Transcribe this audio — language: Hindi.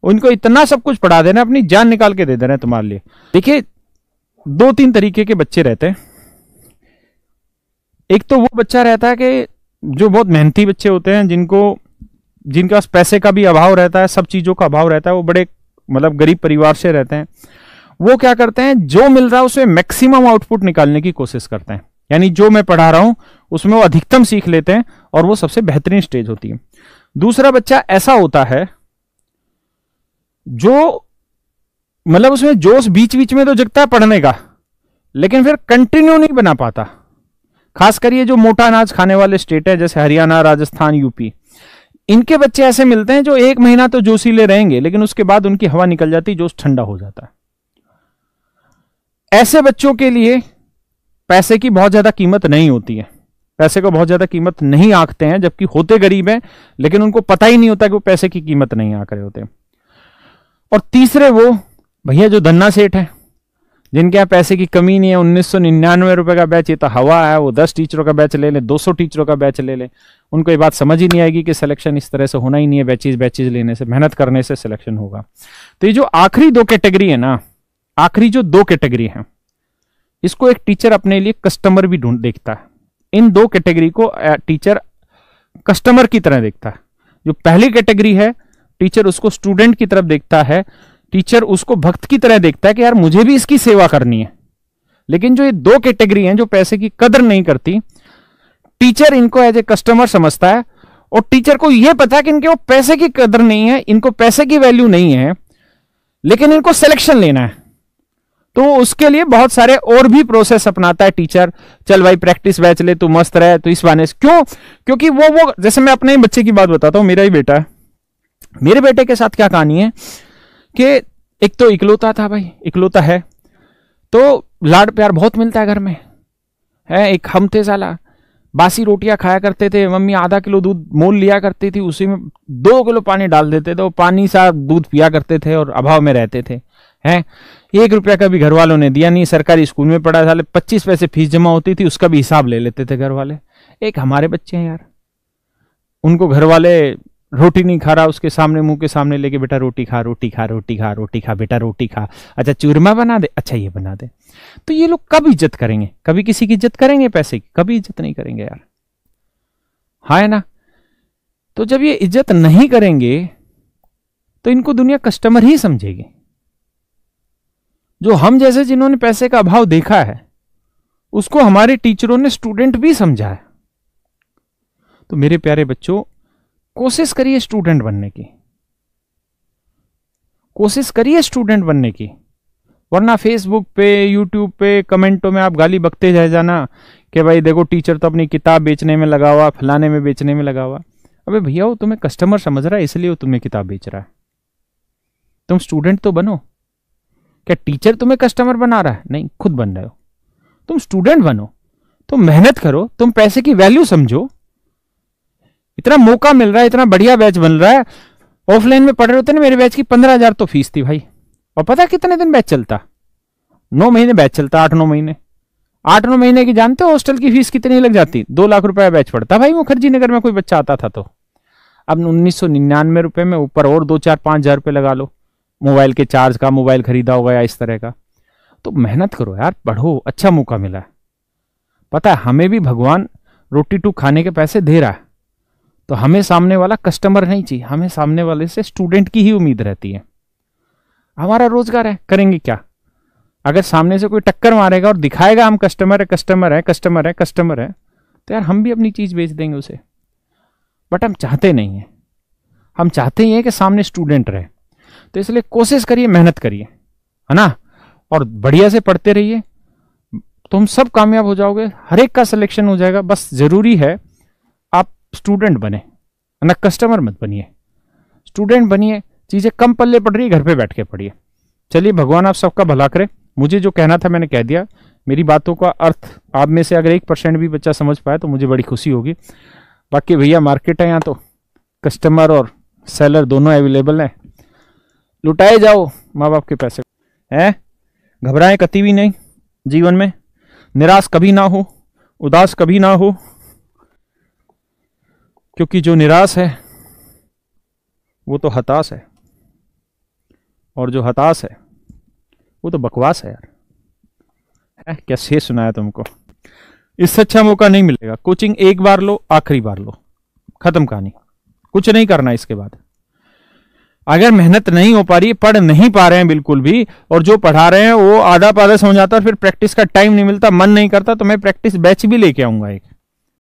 उनको इतना सब कुछ पढ़ा देना, अपनी जान निकाल के दे देना तुम्हारे लिए। देखिए 2-3 तरीके के बच्चे रहते हैं। एक तो वो बच्चा रहता है कि जो बहुत मेहनती बच्चे होते हैं, जिनके पास पैसे का भी अभाव रहता है, सब चीजों का अभाव रहता है, वो बड़े मतलब गरीब परिवार से रहते हैं। वो क्या करते हैं, जो मिल रहा है उसमें मैक्सिमम आउटपुट निकालने की कोशिश करते हैं, यानी जो मैं पढ़ा रहा हूं उसमें वो अधिकतम सीख लेते हैं और वो सबसे बेहतरीन स्टेज होती है। दूसरा बच्चा ऐसा होता है जो मतलब उसमें जोश बीच बीच में तो जगता है पढ़ने का, लेकिन फिर कंटिन्यू नहीं बना पाता। खासकर ये जो मोटा अनाज खाने वाले स्टेट है जैसे हरियाणा, राजस्थान, यूपी, इनके बच्चे ऐसे मिलते हैं जो 1 महीना तो जोशीले रहेंगे, लेकिन उसके बाद उनकी हवा निकल जाती, जोश ठंडा हो जाता है। ऐसे बच्चों के लिए पैसे की बहुत ज्यादा कीमत नहीं होती है, पैसे को बहुत ज्यादा कीमत नहीं आंकते हैं, जबकि होते गरीब हैं, लेकिन उनको पता ही नहीं होता कि वो पैसे की कीमत नहीं आंक रहे होते। और तीसरे वो भैया जो धन्ना सेठ है, जिनके यहाँ पैसे की कमी नहीं है, 1999 रुपए का बैच, ये तो हवा है, वो 10 टीचरों का बैच ले ले, 200 टीचरों का बैच ले ले, उनको ये बात समझ ही नहीं आएगी कि सिलेक्शन इस तरह से होना ही नहीं है, बैचेज लेने से, मेहनत करने से सिलेक्शन होगा। तो ये जो आखिरी 2 कैटेगरी है ना, आखिरी जो 2 कैटेगरी है, इसको एक टीचर अपने लिए कस्टमर भी ढूंढ देखता है। इन 2 कैटेगरी को टीचर कस्टमर की तरह देखता है। जो पहली कैटेगरी है, टीचर उसको स्टूडेंट की तरफ देखता है, टीचर उसको भक्त की तरह देखता है कि यार मुझे भी इसकी सेवा करनी है। लेकिन जो ये 2 कैटेगरी हैं जो पैसे की कदर नहीं करती, टीचर इनको एज ए कस्टमर समझता है, और टीचर को यह पता है कि इनके वो पैसे की कदर नहीं है, इनको पैसे की वैल्यू नहीं है, लेकिन इनको सिलेक्शन लेना है। तो उसके लिए बहुत सारे और भी प्रोसेस अपनाता है टीचर। चल भाई प्रैक्टिस बैच ले, तू मस्त रहे, तो इस बहाने से क्यों, क्योंकि वो जैसे मैं अपने बच्चे की बात बताता हूं, मेरा ही बेटा है। मेरे बेटे के साथ क्या कहानी है कि एक तो इकलौता था भाई, इकलौता है तो लाड प्यार बहुत मिलता है घर में है। एक हम थे साला, बासी रोटियां खाया करते थे, मम्मी आधा किलो दूध मोल लिया करती थी, उसी में 2 किलो पानी डाल देते थे, वो पानी सा दूध पिया करते थे और अभाव में रहते थे हैं। 1 रुपया का भी घर वालों ने दिया नहीं, सरकारी स्कूल में पढ़ा, साले 25 पैसे फीस जमा होती थी, उसका भी हिसाब ले लेते थे घर वाले। एक हमारे बच्चे हैं यार, उनको घर वाले रोटी नहीं खा रहा, उसके सामने मुंह के सामने लेके बेटा रोटी खा, रोटी खा, रोटी खा, रोटी खा, बेटा रोटी खा, अच्छा चूरमा बना दे, अच्छा ये बना दे। तो ये लोग कब इज्जत करेंगे, कभी किसी की इज्जत करेंगे पैसे की? कभी इज्जत नहीं करेंगे यार, हाँ है ना। तो जब ये इज्जत नहीं करेंगे तो इनको दुनिया कस्टमर ही समझेगी। जो हम जैसे जिन्होंने पैसे का अभाव देखा है, उसको हमारे टीचरों ने स्टूडेंट भी समझा है। तो मेरे प्यारे बच्चों, कोशिश करिए स्टूडेंट बनने की, कोशिश करिए स्टूडेंट बनने की, वरना फेसबुक पे, यूट्यूब पे कमेंटों में आप गाली बकते रह जाना कि भाई देखो टीचर तो अपनी किताब बेचने में लगा हुआ, फलाने में बेचने में लगा हुआ। अबे भैया वो तुम्हें कस्टमर समझ रहा है, इसलिए वो तुम्हें किताब बेच रहा है। तुम स्टूडेंट तो बनो। क्या टीचर तुम्हें कस्टमर बना रहा है? नहीं, खुद बन रहे हो। तुम स्टूडेंट बनो, तुम मेहनत करो, तुम पैसे की वैल्यू समझो। इतना मौका मिल रहा है, इतना बढ़िया बैच बन रहा है। ऑफलाइन में पढ़ रहे होते ना, मेरे बैच की 15,000 तो फीस थी भाई। और पता कितने दिन बैच चलता? 9 महीने बैच चलता, 8-9 महीने। 8-9 महीने की जानते हो हॉस्टल की फीस कितनी लग जाती? 2 लाख रुपए बैच पड़ता भाई, मुखर्जी नगर में कोई बच्चा आता था तो। अब 1999 रुपए में ऊपर और 2-4-5 हजार रुपए लगा लो, मोबाइल के चार्ज का, मोबाइल खरीदा होगा या इस तरह का। तो मेहनत करो यार, पढ़ो, अच्छा मौका मिला है। पता है हमें भी भगवान रोटी टू खाने के पैसे दे रहा है, तो हमें सामने वाला कस्टमर नहीं चाहिए, हमें सामने वाले से स्टूडेंट की ही उम्मीद रहती है। हमारा रोजगार है, करेंगे क्या? अगर सामने से कोई टक्कर मारेगा और दिखाएगा हम कस्टमर है, कस्टमर है, कस्टमर है, कस्टमर है, तो यार हम भी अपनी चीज बेच देंगे उसे। बट हम चाहते नहीं है, हम चाहते ही हैं कि सामने स्टूडेंट रहे। तो इसलिए कोशिश करिए, मेहनत करिए, है ना, और बढ़िया से पढ़ते रहिए, तो हम सब कामयाब हो जाओगे, हर एक का सिलेक्शन हो जाएगा। बस जरूरी है आप स्टूडेंट बने, ना कस्टमर मत बनिए। स्टूडेंट बनिए, चीजें कम पल्ले पड़ रही है, घर पे बैठ के पढ़िए। चलिए, भगवान आप सबका भला करे। मुझे जो कहना था मैंने कह दिया। मेरी बातों का अर्थ आप में से अगर 1% भी बच्चा समझ पाए तो मुझे बड़ी खुशी होगी। बाकी भैया मार्केट है यहाँ, तो कस्टमर और सेलर दोनों अवेलेबल हैं। लुटाए जाओ माँ बाप के पैसे हैं। घबराएं कभी भी नहीं जीवन में, निराश कभी ना हो, उदास कभी ना हो, क्योंकि जो निराश है वो तो हताश है। और जो हताश है वो तो बकवास है यार। है क्या शेष सुनाया तुमको, इससे अच्छा मौका नहीं मिलेगा। कोचिंग एक बार लो, आखिरी बार लो, खत्म कहानी, कुछ नहीं करना इसके बाद। अगर मेहनत नहीं हो पा रही, पढ़ नहीं पा रहे हैं बिल्कुल भी, और जो पढ़ा रहे हैं वो आधा पाधा समझ आता है, फिर प्रैक्टिस का टाइम नहीं मिलता, मन नहीं करता, तो मैं प्रैक्टिस बैच भी लेके आऊंगा एक।